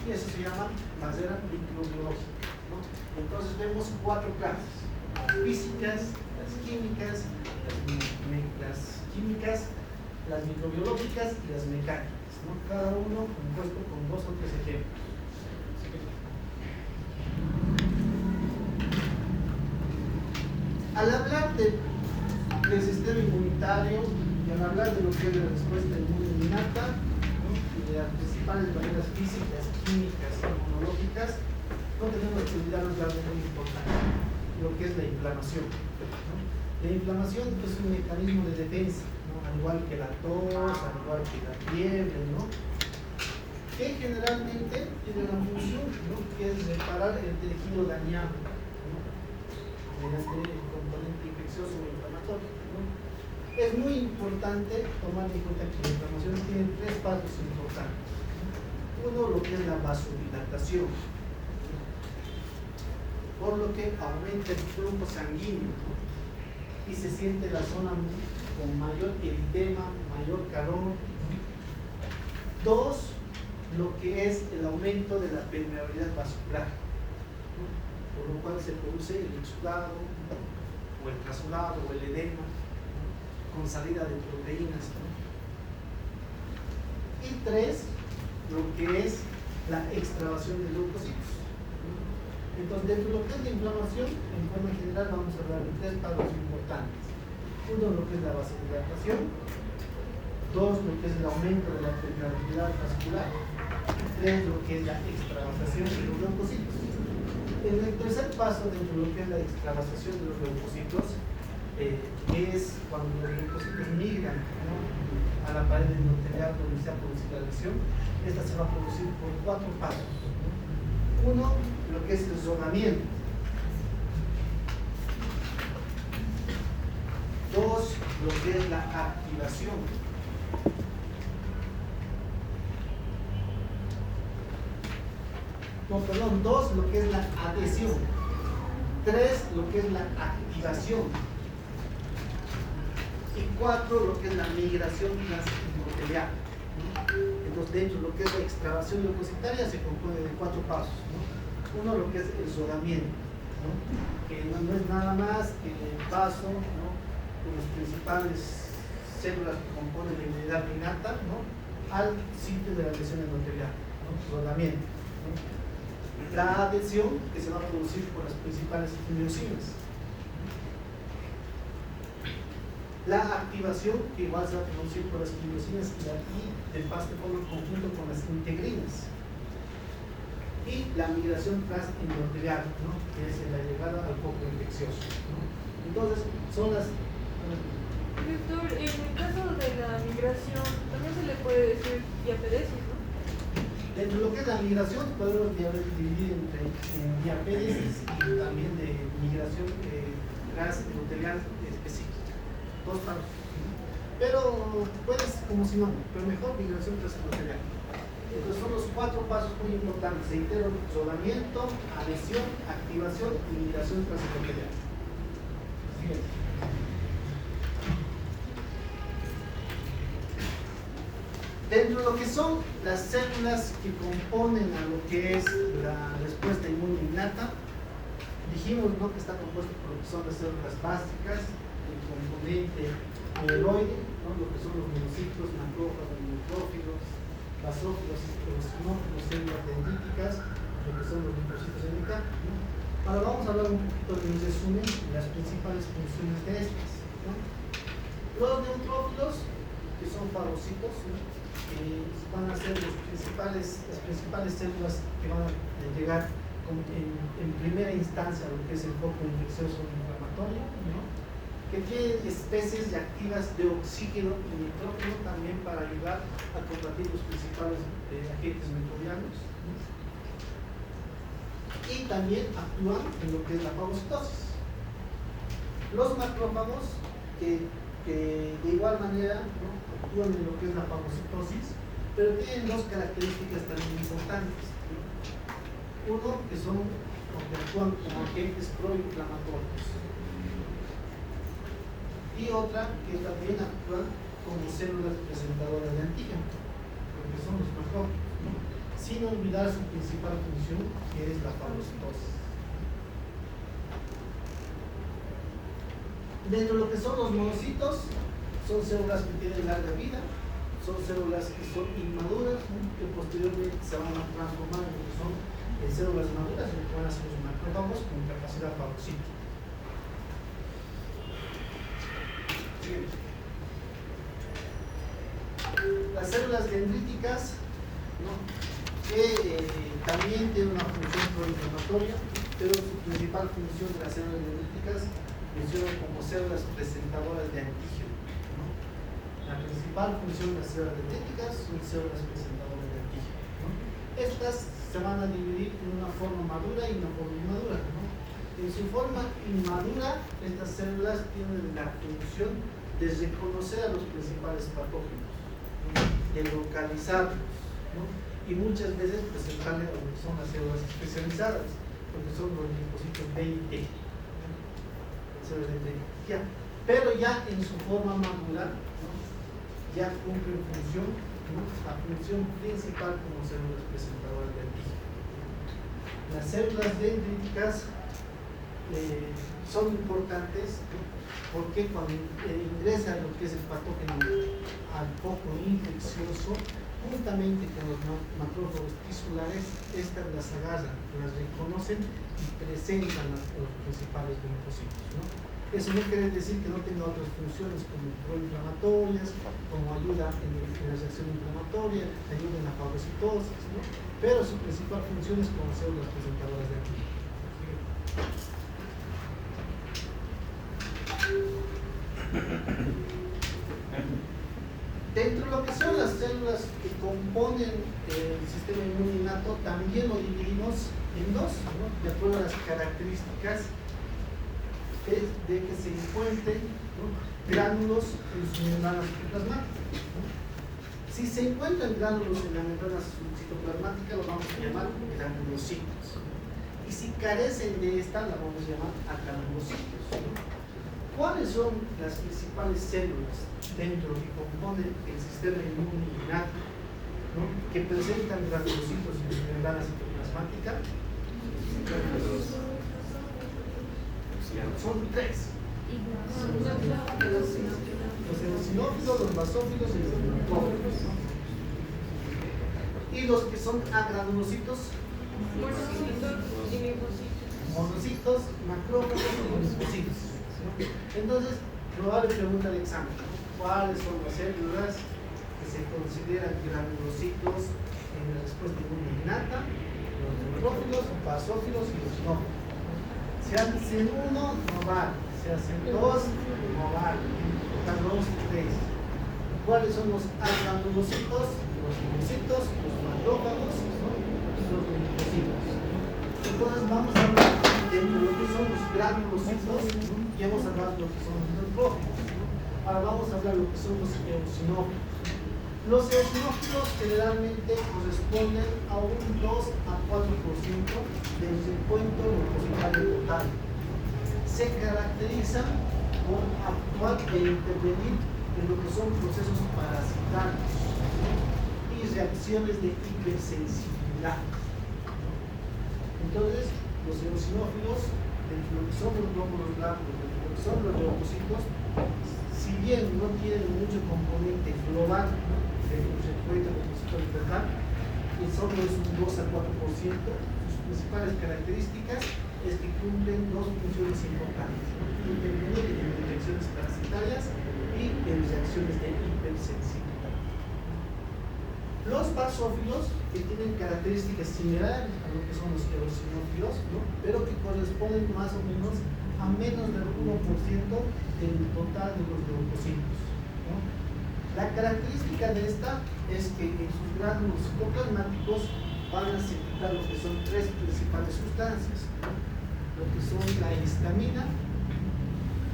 Y eso se llama basera microbiológica, ¿no? Entonces vemos 4 clases: las físicas, las químicas, las microbiológicas y las mecánicas, ¿no? Cada uno compuesto con 2 o 3 ejemplos. Al hablar del sistema inmunitario y al hablar de lo que es la respuesta inmune innata, ¿no? Y de las principales barreras físicas, químicas y inmunológicas, no tenemos que olvidarnos de algo muy importante: lo que es la inflamación, ¿no? La inflamación es un mecanismo de defensa, ¿no? Al igual que la tos, al igual que la fiebre, ¿no? Que generalmente tiene una función, ¿no? Que es reparar el tejido dañado, ¿no? Mediante el componente infeccioso o inflamatorio, ¿no? Es muy importante tomar en cuenta que la inflamación tiene 3 pasos importantes, ¿no? Uno, lo que es la vasodilatación, por lo que aumenta el flujo sanguíneo, ¿no? Y se siente la zona con mayor eritema, mayor calor. 2, lo que es el aumento de la permeabilidad vascular, ¿no? Por lo cual se produce el exudado, o el trasudado, o el edema, ¿no? Con salida de proteínas, ¿no? Y 3, lo que es la extravasación de leucocitos, ¿no? Entonces, dentro de lo que es la inflamación, en forma general vamos a hablar de 3 pasos importantes. 1, lo que es la vasodilatación. 2, lo que es el aumento de la permeabilidad vascular. Y 3, lo que es la extravasación de los leucocitos. En el tercer paso, dentro de lo que es la extravasación de los leucocitos, es cuando los leucocitos migran, ¿no?, a la pared endotelial donde se ha producido la lesión. Esta se va a producir por 4 pasos, ¿no? 1, lo que es el rodamiento. 2, lo que es la activación. 2, lo que es la adhesión. 3, lo que es la activación. Y 4, lo que es la migración transendotelial, ¿no? Entonces, dentro de lo que es la extravasación leucocitaria se compone de 4 pasos, ¿no? 1, lo que es el rodamiento, ¿no?, que no es nada más que el paso, ¿no?, de las principales células que componen la inmunidad innata, ¿no?, al sitio de la lesión endotelial, ¿no?, rodamiento, ¿no? La adhesión, que se va a producir por las principales miosinas. La activación, que igual se va a producir por las miosinas y de paso forma conjunto con las integrinas. Y la migración transendotelial, ¿no?, que es la llegada al foco infeccioso, ¿no? Entonces, son las... Doctor, en el caso de la migración, también se le puede decir diapedesis, ¿no? Dentro de lo que es la migración, podemos dividir entre diapédesis y también de migración transendotelial específica. 2 pasos. Pero puedes como si no, pero mejor migración transendotelial. Entonces son los 4 pasos muy importantes: reitero, rodamiento, adhesión, activación y migración transendotelial. Siguiente. Dentro de lo que son las células que componen a lo que es la respuesta inmune innata, dijimos, ¿no?, que está compuesto por lo que son las células básicas, el componente mieloide, ¿no?, lo que son los monocitos, macrófagos, neutrófilos, basófilos, eosinófilos, células dendríticas, lo que son los linfocitos NK, ¿no? Ahora vamos a hablar un poquito en resumen de las principales funciones de estas, ¿no? Los neutrófilos, que son fagocitos, ¿no?, van a ser las principales células que van a llegar en primera instancia a lo que es el foco infeccioso inflamatorio, ¿no?, que tienen especies activas de oxígeno y nitrógeno también para ayudar a combatir los principales agentes microbianos, ¿no?, y también actúan en lo que es la fagocitosis. Los macrófagos, que de igual manera, ¿no?, actúan en lo que es la fagocitosis, pero tienen 2 características también importantes, ¿no? Uno, que son o que actúan como agentes proinflamatorios, y otra, que también actúan como células presentadoras de antígeno, porque son los macrófagos, ¿no?, sin olvidar su principal función, que es la fagocitosis. Dentro de lo que son los monocitos, son células que tienen larga vida, son células que son inmaduras, ¿no?, que posteriormente se van a transformar en lo que son células maduras, que van a ser los macrófagos con capacidad fagocítica. Las células dendríticas, ¿no?, que también tienen una función proinflamatoria, pero su principal función de las células dendríticas funcionan como células presentadoras de antígeno, ¿no? La principal función de las células dendríticas son células presentadoras de antígeno, ¿no? Estas se van a dividir en una forma madura y una forma inmadura, ¿no? En su forma inmadura, estas células tienen la función de reconocer a los principales patógenos, ¿no?, de localizarlos, ¿no?, y muchas veces presentarle a lo que son las células especializadas, porque son los linfocitos B y T, ¿no?, células de identificación. Pero ya en su forma madura, ¿no?, ya cumplen función ¿no? La función principal como células presentadoras de antígeno. Las células dendríticas son importantes, ¿no? Porque cuando ingresa lo que es el patógeno al foco infeccioso, juntamente con los macrófagos tisulares, estas las agarran, las reconocen y presentan los principales linfocitos, ¿no? Eso no quiere decir que no tenga otras funciones como proinflamatorias, como ayuda en la reacción inflamatoria, ayuda en la fagocitosis, ¿no? Pero su principal función es como células presentadoras de antígeno. Dentro de lo que son las células que componen el sistema inmune innato, también lo dividimos en dos, ¿no? De acuerdo a las características de que se encuentren, ¿no? Gránulos en sus membranas citoplasmáticas, ¿no? Si se encuentran gránulos en la membrana citoplasmática, los vamos a llamar granulocitos. Y si carecen de esta, la vamos a llamar agranulocitos, ¿no? ¿Cuáles son las principales células dentro que componen el sistema inmune innato, ¿no? Que presentan granulocitos en su membrana citoplasmática? Son tres. Los eosinófilos, los basófilos y los neutrófilos, ¿no? Y los que son agranulocitos, monocitos, macrófagos y linfocitos, ¿no? Entonces, probable pregunta de examen, ¿no? ¿Cuáles son las células que se consideran granulocitos en la respuesta inmune innata? Los neutrófilos, basófilos y los sinófilos. Si hacen uno, no vale. Si hacen dos, no vale. Están dos, tres. ¿Cuáles son los agranulocitos? Los monocitos, los macrófagos, ¿no? Y los linfocitos. Entonces vamos a hablar de lo que son los granulocitos, ¿no? Y hemos hablado de lo que son los neutrófilos, ¿no? Ahora vamos a hablar de lo que son los eosinófilos. Los eosinófilos generalmente corresponden a un 2 a 4% del recuento leucocitario total. Se caracterizan por actuar e intervenir en lo que son procesos parasitarios, ¿no? Y reacciones de hipersensibilidad. Entonces, los eosinófilos, dentro de lo que son los glóbulos blancos, dentro de lo que son los leucocitos, si bien no tienen mucho componente global, ¿no? De los recuentos leucocitario total, y solo es un 2 a 4%, sus principales características es que cumplen dos funciones importantes, ¿no? Intervenir en infecciones parasitarias y en reacciones de hipersensibilidad. Los basófilos, que tienen características similares a lo que son los eosinófilos, ¿no? Pero que corresponden más o menos a menos del 1% del total de los leucocitos, ¿no? La característica de esta es que en sus gránulos citoplasmáticos van a secretar lo que son tres principales sustancias, ¿no? Lo que son la histamina,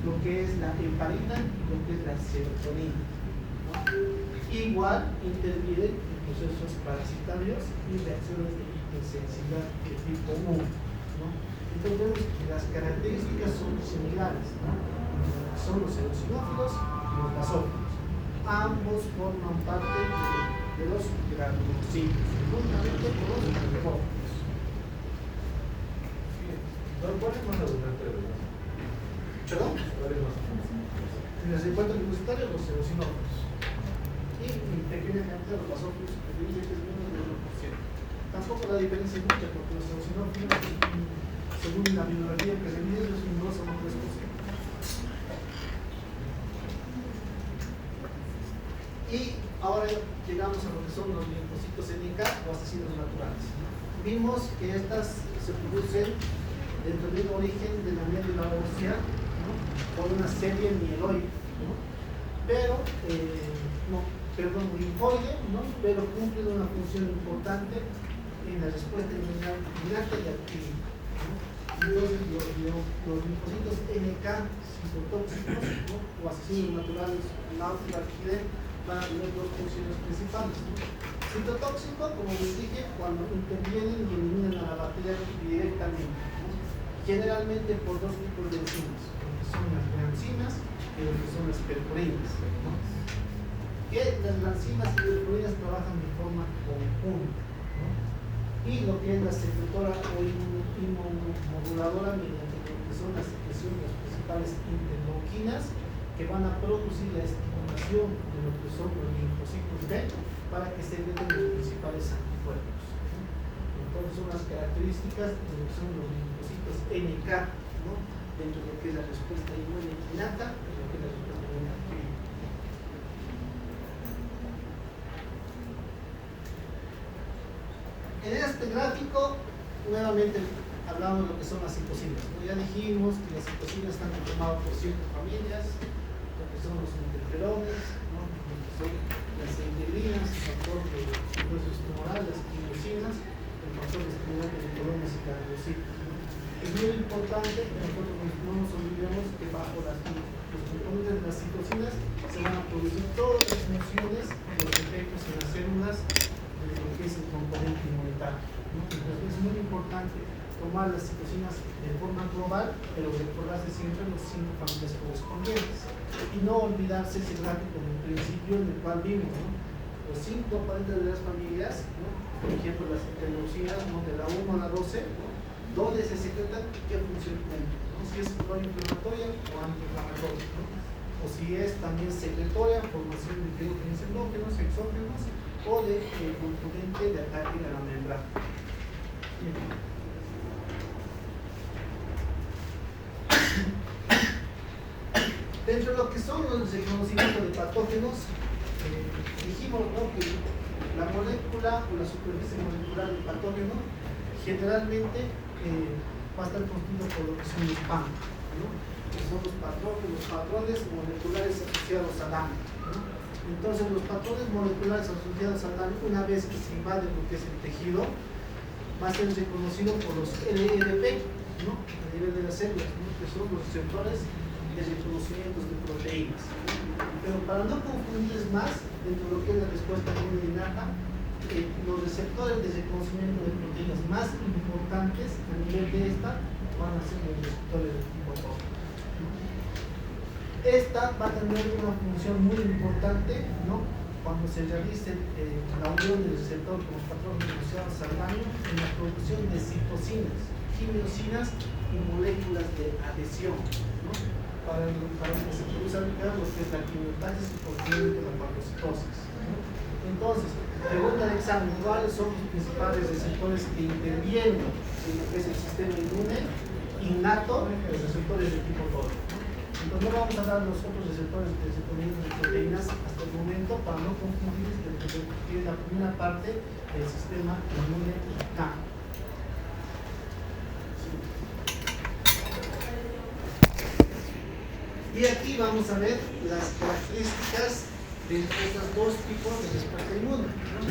lo que es la heparina y lo que es la serotonina, ¿no? Igual intervienen en procesos parasitarios y reacciones de hipersensibilidad de tipo 1, ¿no? Entonces vemos que las características son similares, ¿no? Son los eosinófilos y los basófilos. Ambos forman parte de los granulocitos, juntamente con los neutrófilos. ¿Cuál es más abundante de verdad? ¿Perdón? ¿Cuál es más abundante? En el recuento leucocitario, los eosinófilos. Y en pequeña cantidad los basófilos, que dice que es menos del 1%. Tampoco la diferencia es mucha, porque los eosinófilos, según la bibliografía que se mide, es un 2 a un 3%. Y ahora llegamos a lo que son los linfocitos NK o asesinos naturales. Vimos que estas se producen dentro de un origen de la médula ósea, ¿no? Por una serie mieloide, ¿no? Pero, linfoide, ¿no? Pero cumplen una función importante en la respuesta innata y adquirida, ¿no? Entonces, los linfocitos NK citotóxicos, ¿no? O asesinos naturales, náutica, van a tener dos funciones principales, ¿no? Citotóxico, como les dije, cuando intervienen y eliminan a la bacteria directamente, ¿no? Generalmente por dos tipos de enzimas, lo que son las enzimas y lo que son las perforinas, ¿no? que las enzimas y las proteínas trabajan de forma conjunta, ¿no? Y lo que es la secretora o inmunomoduladora mediante lo que son las secreciones de las principales interleuquinas que van a producir la estimulación de lo que son los linfocitos B para que se den los principales anticuerpos, ¿no? Entonces son las características de lo que son los linfocitos NK, ¿no? Dentro de lo que es la respuesta inmune innata y lo que es la respuesta inmune adquirida. En este gráfico, nuevamente hablamos de lo que son las citocinas, ¿no? Ya dijimos que las citocinas están conformadas por 5 familias, lo que son los interferones, ¿no? Lo que son las integrinas, el factor de huesos tumorales, las quimiosinas, el factor de estimulante de colones y gangliocitos, ¿no? Es muy importante que nosotros no nos olvidemos que bajo los componentes de las citocinas se van a producir todas las funciones y los efectos en las células de lo que es el componente inmunitario, ¿no? Entonces es muy importante tomar las citocinas de forma global, pero recordarse siempre los 5 familias correspondientes y no olvidarse ese gráfico del principio en el cual vimos, ¿no? Los 5 componentes de las familias, ¿no? Por ejemplo las interleucinas, ¿no? De la 1 a la 12, ¿no? ¿Dónde se secretan y qué función tienen? ¿No? Si es proinflamatoria o antiinflamatoria, ¿no? O si es también secretoria, formación de querúgenos endógenos, exógenos o de componente de ataque a la membrana. Bien. Dentro de lo que son los reconocimientos de patógenos, dijimos, ¿no? Que la molécula o la superficie molecular del patógeno generalmente va a estar constituido por lo que son los PAM, ¿no? Que son los patrones moleculares asociados al daño, ¿no? Entonces los patrones moleculares asociados al daño, una vez que se invade lo que es el tejido, va a ser reconocido por los LRP, ¿no? A nivel de las células, ¿no? Que son los receptores de reconocimientos de proteínas, ¿no? Pero para no confundirles más, dentro de lo que es la respuesta inmune innata, los receptores de reconocimiento de proteínas más importantes a nivel de esta van a ser los receptores de tipo 2. Esta va a tener una función muy importante, ¿no? Cuando se realice la unión del receptor con los patrones asociados al daño en la producción de citocinas, quimiosinas y moléculas de adhesión, ¿no? Para que se produzca lo que es la quimiotaxis y posteriormente la fagocitosis, ¿no? Entonces, pregunta de examen, ¿cuáles son los principales receptores que intervienen en lo que es el sistema inmune innato, los receptores de tipo 2, ¿no? Entonces no vamos a dar los otros receptores de proteínas hasta el momento para no confundir que es la primera parte del sistema inmune innato. Y aquí vamos a ver las características de estos 2 tipos de respuesta inmune, ¿no?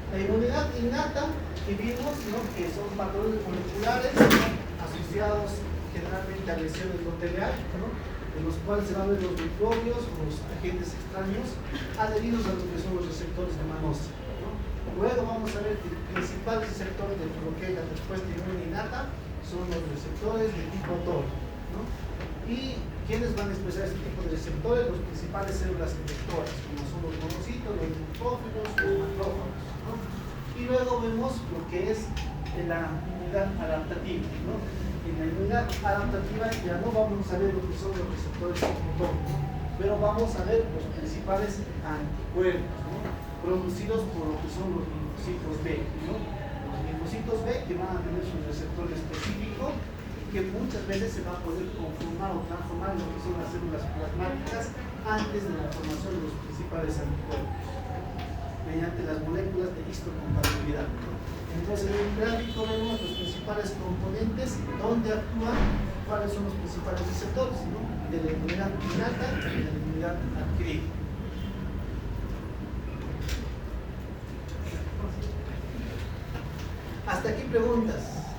La inmunidad innata que vimos, ¿no? Que son patrones moleculares, ¿no? Asociados generalmente a lesiones endoteliales, ¿no? En los cuales se van a ver los microbios, los agentes extraños adheridos a lo que son los receptores de Manosse, ¿no? Luego vamos a ver que el principal receptor de lo que es la respuesta inmune innata son los receptores de tipo TOR, ¿no? Y ¿quiénes van a expresar este tipo de receptores? Los principales células efectoras, como son los monocitos, los linfófilos, los macrófagos, ¿no? Y luego vemos lo que es la inmunidad adaptativa, ¿no? En la inmunidad adaptativa ya no vamos a ver lo que son los receptores motor, ¿no? Pero vamos a ver los principales anticuerpos, ¿no? Producidos por lo que son los linfocitos B, ¿no? Los linfocitos B que van a tener su receptor específico, que muchas veces se va a poder conformar o transformar en lo que son las células plasmáticas antes de la formación de los principales anticuerpos, mediante las moléculas de histocompatibilidad, ¿no? Entonces en el gráfico vemos los principales componentes, dónde actúan, cuáles son los principales receptores, ¿no? De la inmunidad innata y de la inmunidad adquirida. Hasta aquí preguntas.